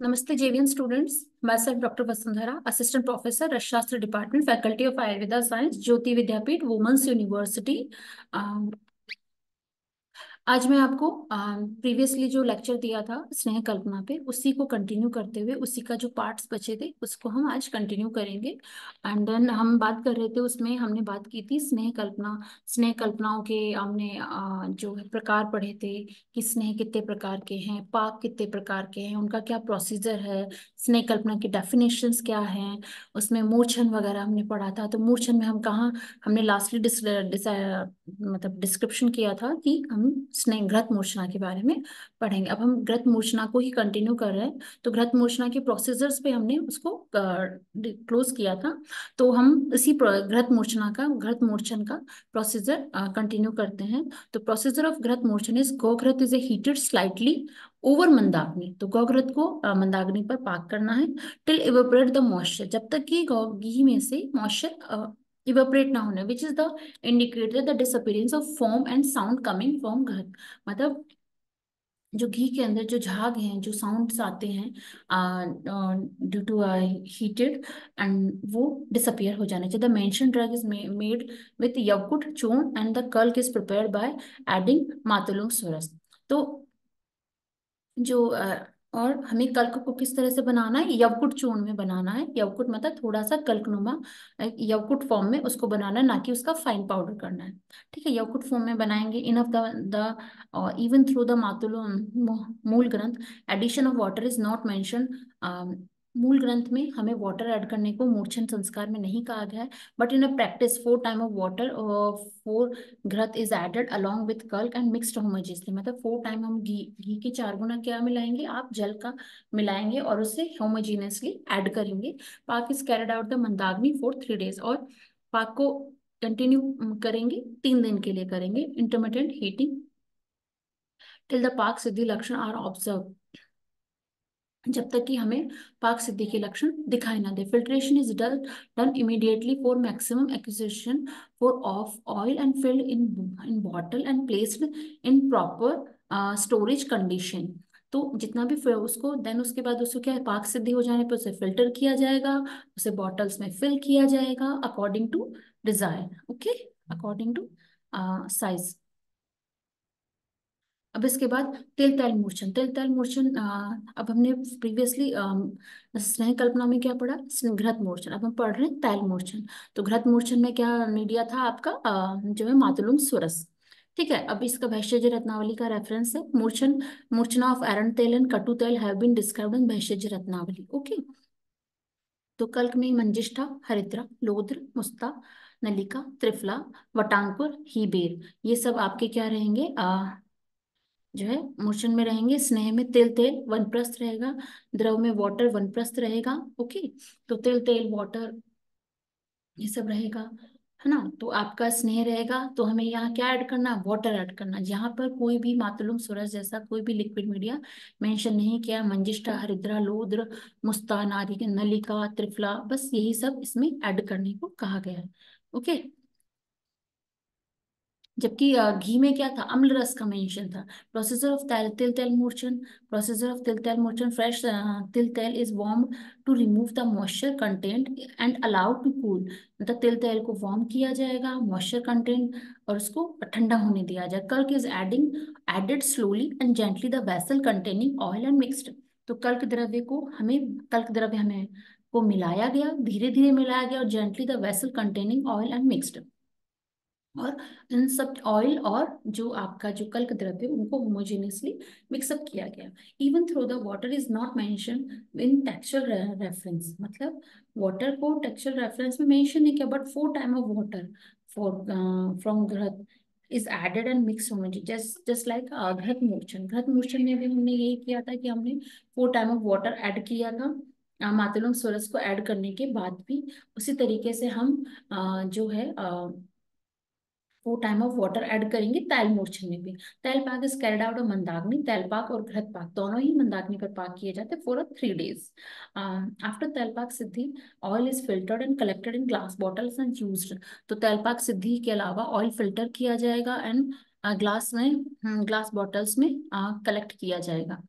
नमस्ते JVN students. मैं sir doctor Vasundhara, assistant professor Rasashastra department, faculty of Ayurveda science, Jyoti Vidyapeeth, women's university. आज मैं आपको प्रीवियसली जो लेक्चर दिया था स्नेह कल्पना पे, उसी को कंटिन्यू करते हुए उसी का जो पार्ट्स बचे थे उसको हम आज कंटिन्यू करेंगे। एंड देन हम बात कर रहे थे, उसमें हमने बात की थी स्नेह कल्पना। स्नेह कल्पनाओं के हमने जो है प्रकार पढ़े थे कि स्नेह कितने प्रकार के हैं, पाक कितने प्रकार के हैं, उनका क्या प्रोसीजर है, स्नेह कल्पना की डेफिनेशंस क्या हैं। उसमें मूर्छन वगैरह हमने पढ़ा था। तो मूर्छन में हम कहाँ, हमने लास्टली मतलब डिस्क्रिप्शन किया था कि हम स्नेह घृत मूर्छना के बारे में पढ़ेंगे। अब हम घृत मूर्छना को ही कंटिन्यू कर रहे हैं। तो घृत मूर्छना के प्रोसीजर्स पे हमने उसको क्लोज किया था। तो हम इसी घृत मूर्छन का प्रोसीजर कंटिन्यू करते हैं। तो प्रोसीजर ऑफ घृत मूर्छन इज गोघृत is a heated slightly over मंदाग्नि। तो गोघृत को मंदाग्नि पर पाक करना है टिल इवेपोरेट द मॉइस्चर, जब तक कि घी में से मॉइस्चर इवेपोरेट ना होने, which is the indicator the disappearance of foam and sound coming from घृत। मतलब जो घी के अंदर जो झाग हैं, जो साउंड्स आते हैं ड्यू टू हीटेड, एंड वो डिसअपियर हो जाने चाहिए। The mention drug is made with यवकुट चूर्ण एंड द कल्क इज प्रिपेयर्ड बाय एडिंग मातुलुंग स्वरस। तो जो और हमें कल्क को किस तरह से बनाना है, यवकुट चूर्ण में बनाना है। यवकुट मतलब थोड़ा सा कल्कनुमा यवकुट फॉर्म में उसको बनाना है, ना कि उसका फाइन पाउडर करना है। ठीक है, यवकुट फॉर्म में बनाएंगे। Enough the even though the मातुलो मूल ग्रंथ addition of water is not mention. मूल ग्रंथ में हमें वाटर ऐड करने को मूर्छन संस्कार में नहीं कहा गया है। But in a practice 4 time of water, 4 घृत इज एडेड अलोंग विथ कल्क एंड मिक्स्ड होमोजेनियसली। मतलब 4 टाइम हम घी घी के 4 गुना क्या मिलाएंगे, आप जल का मिलाएंगे और उसे होमोजेनियसली ऐड करेंगे। पाक इज कैरिड आउट द मंदाग्नि फॉर 3 days। और पाक को कंटिन्यू करेंगे, 3 दिन के लिए करेंगे, इंटरमिटेंट हीटिंग टिल द पाक सिद्धि लक्षण आर ऑब्जर्व, जब तक कि हमें पाक सिद्धि के लक्षण दिखाई ना दे। Filtration is done done immediately for maximum acquisition for of oil and filled in bottle and placed in proper storage condition. तो जितना भी उसको देन उसके बाद उसको क्या है, पाक सिद्धि हो जाने पर उसे फिल्टर किया जाएगा, उसे बॉटल्स में फिल किया जाएगा according to desire. Okay, according to size. अब इसके बाद तिल तैल मूर्छन। तिल तैल मूर्छन अब हमने प्रीवियसली स्नेह कल्पना में क्या पढ़ा, घृत मूर्छन। अब हम पढ़ रहे हैं तैल मूर्छन। तो घृत मूर्छन में क्या मीडिया था आपका, जो है मातुलुंग सुरस। ठीक है, अब इसका भैषज रत्नावली का रेफरेंस है। मूर्छन मूर्छना ऑफ एरन तेल एंड कटु तेल have been described in Bhaishajya Ratnavali. Okay, तो कल्क में मंजिष्ठा, हरिद्रा, लोद्र, मुस्ता, नलिका, त्रिफला, वटांकुर, हीबेर, ये सब आपके क्या रहेंगे, जो है मोशन में रहेंगे। स्नेह में तिल तेल वनप्रस्थ रहेगा, द्रव में वाटर वनप्रस्थ रहेगा। ओके, तो तिल तेल वाटर ये सब रहेगा, है ना। तो आपका स्नेह रहेगा, तो हमें यहाँ क्या ऐड करना, वाटर ऐड करना। जहां पर कोई भी मातुलुम सूरज जैसा कोई भी लिक्विड मीडिया मेंशन नहीं किया, मंजिष्ठा, हरिद्रा, लोद्र, मुस्ता, नारी, नलिका, त्रिफला, बस यही सब इसमें ऐड करने को कहा गया है। ओके, जबकि घी में क्या था, अम्ल रस का मेंशन था। प्रोसीजर ऑफ तिल तेल मूर्छन। प्रोसीजर ऑफ तिल तेल मूर्छन, फ्रेश तिल तेल is warm to remove the moisture content and allowed to cool. मतलब तिल तेल को वार्म किया जाएगा, मॉइस्चर कंटेंट, और उसको ठंडा होने दिया जाए। कल्क is added slowly and gently the vessel containing oil and mixed. तो कल्क द्रव्य हमें को मिलाया गया, धीरे धीरे मिलाया गया, और gently the vessel containing oil and mixed. और इन सब ऑयल और जो आपका जो कल्क द्रव्य उनको होमोजेनियसली मिक्सअप किया गया। Even though the water is not mention in textual reference. मतलब वाटर को टेक्सचुअल रेफरेंस में मेंशन नहीं किया, but 4 time of water for from घृत is added and mix homogeneous, just like घृत मूर्छन। घृत मूर्छन में भी हमने यही किया था कि हमने 4 टाइम ऑफ वाटर ऐड किया था। मातुलुंग स्वरस को ऐड करने के बाद भी उसी तरीके से हम जो है 4 टाइम ऑफ वाटर ऐड करेंगे तैल मूर्छन में भी। तैल पाक इज कैरिड आउट ऑफ मंदाग्नि। तैल पाक और घृत पाक दोनों ही मंदाग्नि पर पाक किए जाते हैं फॉर 3 days। आफ्टर तैल पाक सिद्धि oil is filtered and collected in glass bottles and used. तो तैल पाक सिद्धि के अलावा ऑयल फिल्टर किया जाएगा एंड ग्लास बॉटल्स में कलेक्ट किया जाएगा।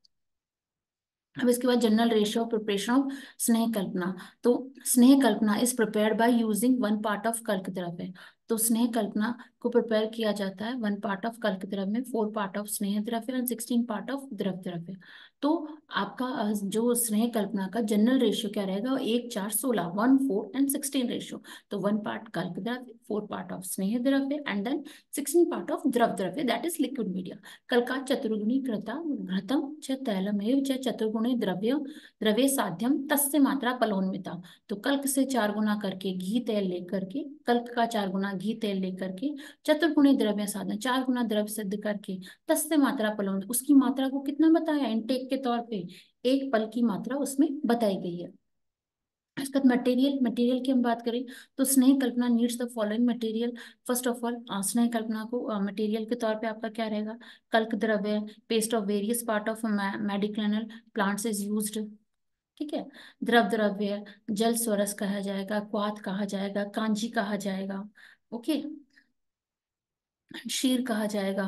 अब इसके बाद general ratio of preparation of स्नेह कल्पना। तो स्नेह कल्पना is prepared by using one part of कल्क द्रव्य। तो स्नेह कल्पना को प्रिपेयर किया जाता है वन पार्ट ऑफ कल्क द्रव्य में, फोर पार्ट ऑफ स्नेह द्रव्य एंड 16 पार्ट ऑफ द्रव द्रव्य। तो आपका जो स्नेह कल्पना का जनरल रेशियो क्या रहेगा, 1:4:16, 1:4 and 16 रेशियो। तो वन पार्ट कल्क द्रव्य, फोर पार्ट ऑफ स्नेह द्रव्य एंड देन 16 पार्ट ऑफ द्रव द्रव्य, दैट इज लिक्विड मीडिया। कल्का चतुर्गुणी कृता घृतम च तैलमेव च चतुर्गुणे द्रव्य द्रव्य साध्यम तस्य मात्रा फलोन्मिता। तो कल्क से 4 गुना करके घी तेल लेकर के, कल्क का 4 गुना घी तेल लेकर के चतुर्गुणे द्रव्य साधन, 4 गुना द्रव्य सिद्ध करके तस्य मात्रा फलोन, उसकी मात्रा को कितना बताया इनटेक के तौर पे, एक पल की मात्रा उसमें बताई गई है। इसके बाद मटेरियल, मटेरियल की हम बात करें तो स्नेह कल्पना needs the following material. First of all स्नेह कल्पना को मटेरियल के तौर पे आपका क्या रहेगा, कल्क द्रव्य, paste of various part of medicinal plants is used. ठीक है। द्रव द्रव्य, जल स्वरस कहा जाएगा, क्वाथ कहा जाएगा, कांजी कहा जाएगा, ओके, शीर कहा जाएगा,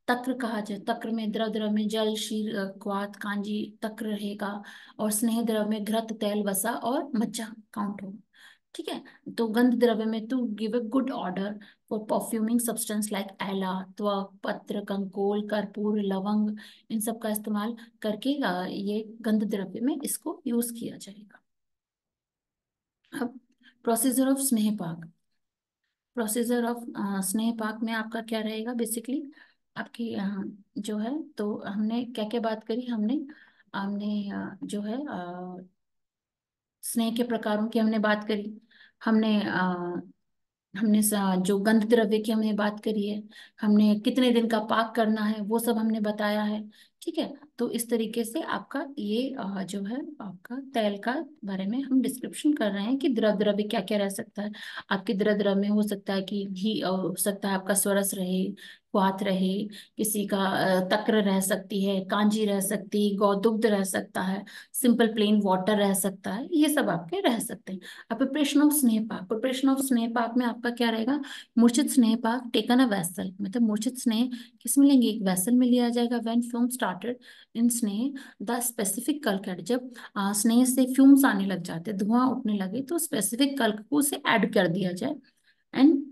तक्र कहा जाए, तक्र में द्रव द्रव में जल, क्षीर, क्वाथ, कांजी, तक्र रहेगा। और स्नेह द्रव में घृत, तेल, वसा और मज्जा काउंट होगा। ठीक है। तो गंध द्रव्य में to give a good order for perfuming substance like एला, त्वक, पत्र, कंकोल, कर्पूर, लवंग, इन सब का इस्तेमाल करके ये गंध द्रव्य में इसको यूज किया जाएगा। अब प्रोसीजर ऑफ स्नेह पाक, प्रोसीजर ऑफ स्नेह पाक में आपका क्या रहेगा बेसिकली, आपकी जो है, तो हमने क्या क्या बात करी, हमने हमने जो है स्नेह के प्रकारों की हमने बात करी, हमने हमने जो गंध द्रव्य की हमने बात करी है, हमने कितने दिन का पाक करना है वो सब हमने बताया है। ठीक है। तो इस तरीके से आपका ये जो है आपका तेल का बारे में हम डिस्क्रिप्शन कर रहे हैं कि द्रव द्रव्य क्या क्या रह सकता है। आपके द्रव द्रव्य में हो सकता है कि घी हो सकता है, आपका स्वरस रहे, क्वाथ रहे, किसी का तक्र रह सकती है, कांजी रह सकती है, गौदुग्ध रह सकता है, सिंपल प्लेन वाटर रह सकता है, ये सब आपके रह सकते हैं। अब प्रिपरेशन ऑफ स्नेह पाक, प्रिपरेशन ऑफ स्नेह पाक में आपका क्या रहेगा, मूर्छित स्नेह पाक टेकन अ वेसल, मतलब मूर्छित स्नेह किस में लेंगे, एक वेसल में लिया जाएगा। व्हेन फ्यूम स्टार्टेड इन स्नेह द स्पेसिफिक कल्क एड, जब स्नेह से फ्यूम्स आने लग जाते, धुआं उठने लगे, तो स्पेसिफिक कल्क को उसे ऐड कर दिया जाए। And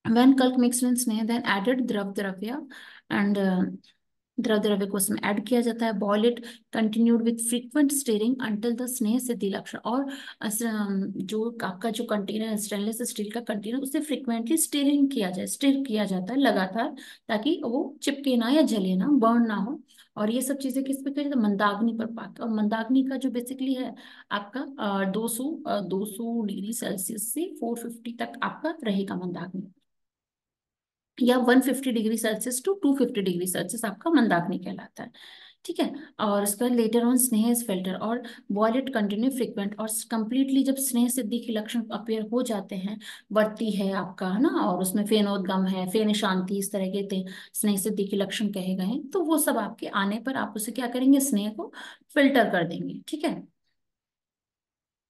when kalk mixed in स्नेह then added द्रव द्रव्य and द्रव द्रव्य को उसमें ऐड किया जाता है। Boil it continued with frequent steering until the स्नेह सिद्धि लक्षण। और जो आपका जो कंटेनर है स्टेनलेस स्टील का कंटेनर, उसे फ्रीक्वेंटली स्टीयरिंग किया जाए, स्टीर किया जाता है लगातार, ताकि वो चिपके ना या जले ना, बर्न ना हो। और ये सब चीजें किस पे करें, तो मंदाग्नि पर पाक। और मंदाग्नि का जो बेसिकली है आपका 200 डिग्री सेल्सियस से 450 तक आपका रहेगा मंदाग्नि, या 150 degree Celsius to 250 degree Celsius आपका मंदाग्नि कहलाता है। ठीक है। और इसका लेटर ऑन स्नेह इज फिल्टर और बॉयल इट कंटिन्यू फ्रिक्वेंट। और कंप्लीटली जब स्नेह सिद्धि के लक्षण अपीयर हो जाते हैं, बढ़ती है आपका, है ना, और उसमें फेनोद्गम है, फेन शांति, इस तरह के स्नेह सिद्धि के लक्षण कहे गए हैं, तो वो सब आपके आने पर आप उसे क्या करेंगे, स्नेह को फिल्टर कर देंगे। ठीक है।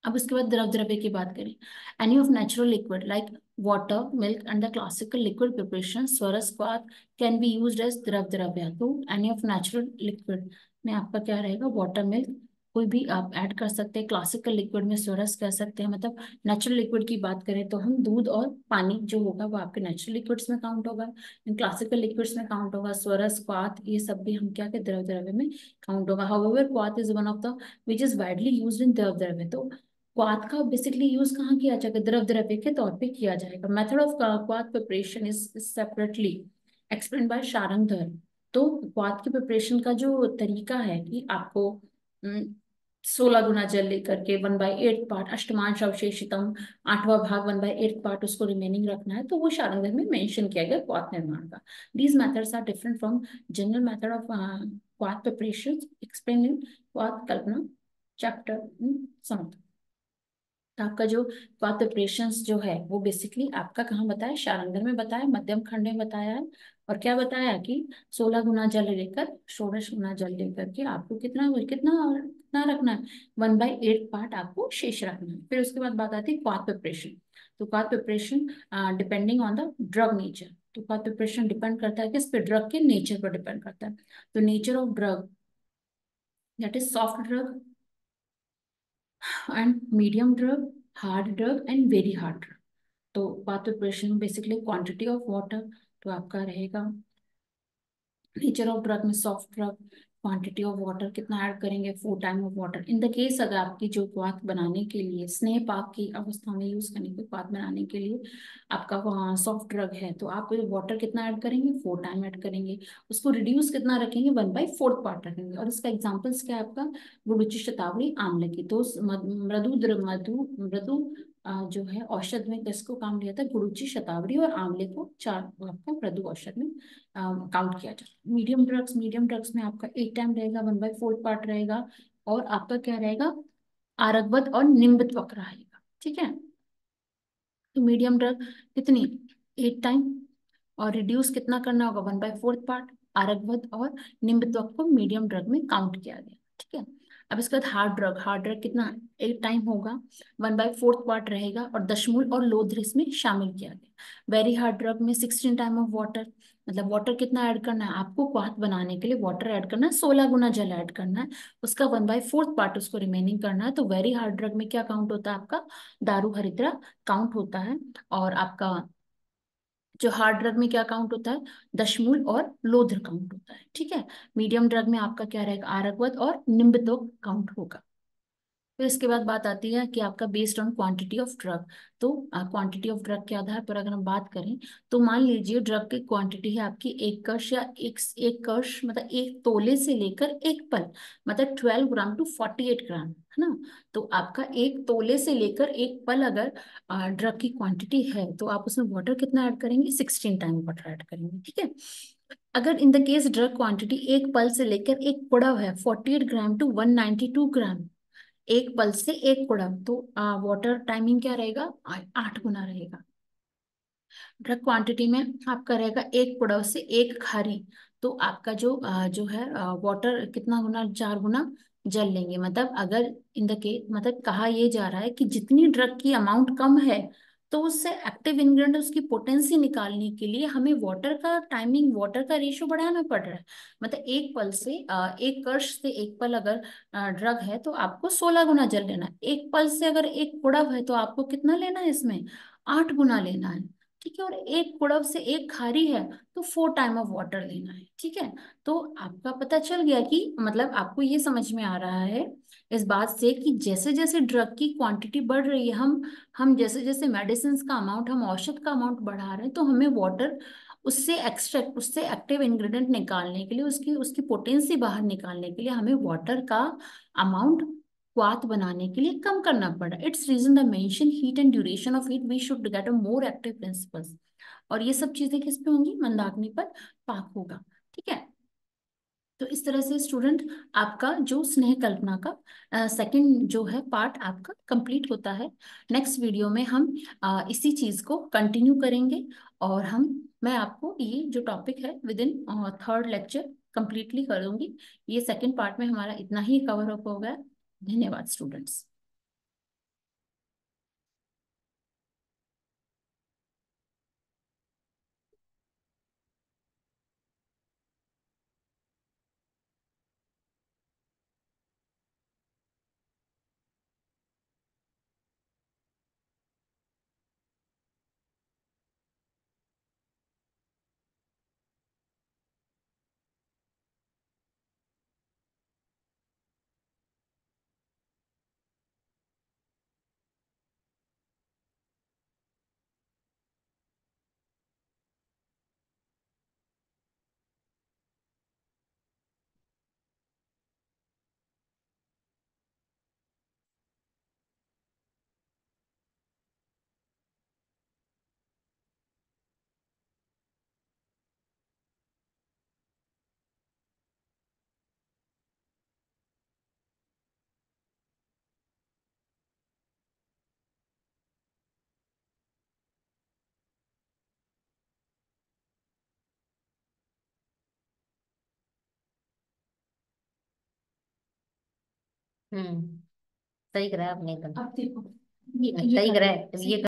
अब उसके बाद द्रव द्रव्य की बात करें, any of natural liquid like water, milk and the classical liquid preparation स्वरस क्वाथ कैन बी यूज्ड एज द्रव द्रव्य। तो एनी ऑफ नेचुरल लिक्विड में आपका क्या रहेगा, वाटर, मिल्क, कोई भी आप ऐड कर सकते हैं। क्लासिकल लिक्विड में स्वरस कह सकते हैं, मतलब नेचुरल लिक्विड की बात करें तो हम दूध और पानी जो होगा वो आपके नेचुरल लिक्विड्स में काउंट होगा, क्लासिकल लिक्विड्स में काउंट होगा। स्वरस, क्वाथ, ये सब भी हम क्या के द्रव द्रव्य में काउंट होगा। हाउएवर क्वाथ is one of the which is widely used in द्रव द्रव्य। तो क्वाथ का बेसिकली यूज कहाँ किया जाएगा, द्रव द्रव्य के तौर पे किया जाएगा। मेथड ऑफ क्वाथ preparation is separately explain by Sharangdhar. तो क्वाथ की प्रिपरेशन का जो तरीका है कि आपको 16 गुना जल लेकर के 1/8 पार्ट अष्टमांश अवशेषितम, 8वां भाग 1/8 पार्ट उसको रिमेनिंग रखना है, तो वो शारंगधर में मेंशन किया गया क्वाथ निर्माण का। These methods are different from general method of क्वाथ प्रिपरेशन एक्सप्लेन इन क्वाथ कल्पना चैप्टर समथ। तो आपका जो बात प्रिपरेशंस जो है वो बेसिकली आपका कहाँ बताया, शारंगधर में बताया, मध्यम खंड में बताया है। और क्या बताया कि 16 गुना जल लेकर, 16 गुना जल लेकर के आपको कितना कितना कितना रखना है, 1/8 पार्ट आपको शेष रखना है। फिर उसके बाद बात आती है क्वाथ प्रिपरेशन। तो क्वाथ preparation depending on the drug nature. तो क्वाथ प्रिपरेशन डिपेंड करता है किस पे, ड्रग के नेचर पर डिपेंड करता है। तो nature of drug that is soft drug and medium drug, hard drug and very hard drug. तो बात preparation basically quantity of water, तो आपका रहेगा नेचर ऑफ ड्रग में soft drug, quantity of water कितना ऐड करेंगे, 4 time of water. In the case अगर आपकी जो क्वाथ बनाने के लिए स्नेह पाक की अवस्था में यूज करने के क्वाथ बनाने के लिए आपका वहाँ सॉफ्ट ड्रग है, तो आप वाटर कितना ऐड करेंगे, 4 टाइम ऐड करेंगे। उसको रिड्यूस कितना रखेंगे, 1/4 पार्ट रखेंगे। और इसका एग्जाम्पल्स क्या है आपका, गुड़ुचि शतावरी आंवले की। तो मृदु जो है औषध में किसको काम लिया था, गुड़ुचि शतावरी और आंवले को चार आपका मृदु औषध में काउंट किया जाता है। मीडियम ड्रग्स में आपका 8 टाइम रहेगा, 1/4 पार्ट रहेगा। और आपका क्या रहेगा, आरक्वत और निम्बत्वक रहेगा। ठीक है, तो मीडियम ड्रग कितनी, 8 टाइम, और रिड्यूस कितना करना होगा, 1/4 पार्ट। आरक्वत और निम्बत्वक को मीडियम ड्रग में काउंट किया गया। ठीक है, अब इसके बाद हार्ड ड्रग कितना, 8 टाइम होगा, 1/4 पार्ट रहेगा, और दशमूल और लोध्र इसमें शामिल किया गया। वेरी हार्ड ड्रग में 16 टाइम ऑफ वाटर, मतलब वाटर कितना ऐड करना है आपको, क्वाथ बनाने के लिए वाटर ऐड करना है, 16 गुना जल ऐड करना है, उसका 1/4 पार्ट उसको रिमेनिंग करना है। तो वेरी हार्ड ड्रग में क्या काउंट होता है आपका, दारू हरिद्रा काउंट होता है। और आपका जो हार्ड ड्रग में क्या काउंट होता है, दशमूल और लोध्र काउंट होता है। ठीक है, मीडियम ड्रग में आपका क्या रहेगा, आरक्वत और निम्बतोक काउंट होगा। फिर इसके बाद बात आती है कि आपका based on quantity of drug. तो क्वांटिटी ऑफ ड्रग के आधार पर अगर हम बात करें, तो मान लीजिए ड्रग की क्वांटिटी है आपकी 1 कश या एक कश, मतलब 1 तोले से लेकर 1 पल, मतलब 12 ग्राम टू 48 ग्राम, है ना। तो आपका 1 तोले से लेकर 1 पल अगर ड्रग की क्वांटिटी है, तो आप उसमें वाटर कितना ऐड करेंगे, 16 टाइम वाटर ऐड करेंगे। ठीक है, अगर in the case drug quantity 1 पल से लेकर 1 पुड़व है, 48 ग्राम टू 192 ग्राम, 1 पल से 1 कुड़म, तो वाटर टाइमिंग क्या रहेगा, 8 गुना रहेगा। ड्रग क्वांटिटी में आपका रहेगा 1 कुड़व से 1 खारी, तो आपका जो है वाटर कितना गुना, 4 गुना जल लेंगे। मतलब अगर इन द के मतलब कहा यह जा रहा है कि जितनी ड्रग की अमाउंट कम है, तो उससे एक्टिव इंग्रेडिएंट उसकी पोटेंसी निकालने के लिए हमें वाटर का टाइमिंग, वाटर का रेशियो बढ़ाना पड़ रहा है। मतलब 1 पल से 1 कर्ष से 1 पल अगर ड्रग है, तो आपको 16 गुना जल लेना है। 1 पल से अगर 1 कुड़व है, तो आपको कितना लेना है इसमें, 8 गुना लेना है। ठीक है, और 1 कुड़व से 1 खारी है, तो 4 टाइम ऑफ वाटर लेना है। ठीक है, तो आपका पता चल गया कि मतलब आपको ये समझ में आ रहा है इस बात से कि जैसे जैसे ड्रग की क्वांटिटी बढ़ रही है, हम जैसे जैसे मेडिसिन का अमाउंट, हम औषध का अमाउंट बढ़ा रहे हैं, तो हमें वाटर उससे एक्सट्रैक्ट, उससे एक्टिव इंग्रेडिएंट निकालने के लिए, उसकी उसकी पोटेंसी बाहर निकालने के लिए हमें वाटर का अमाउंट क्वाथ बनाने के लिए कम करना पड़ा। It's reason the mention heat and duration of heat we should get a more active principles. और ये सब चीजें किस पे होंगी, मंदाग्नि पर पाक होगा। ठीक है, तो इस तरह से स्टूडेंट आपका जो स्नेह कल्पना का सेकंड जो है पार्ट आपका कंप्लीट होता है। नेक्स्ट वीडियो में हम इसी चीज को कंटिन्यू करेंगे, और मैं आपको ये जो टॉपिक है with in third lecture completely कर दूंगी। ये सेकंड पार्ट में हमारा इतना ही कवर अप होगा। धन्यवाद स्टूडेंट्स। हम्म। सही करा आपने एकदम। अब देखो, ये सही करा है करेंगे। ये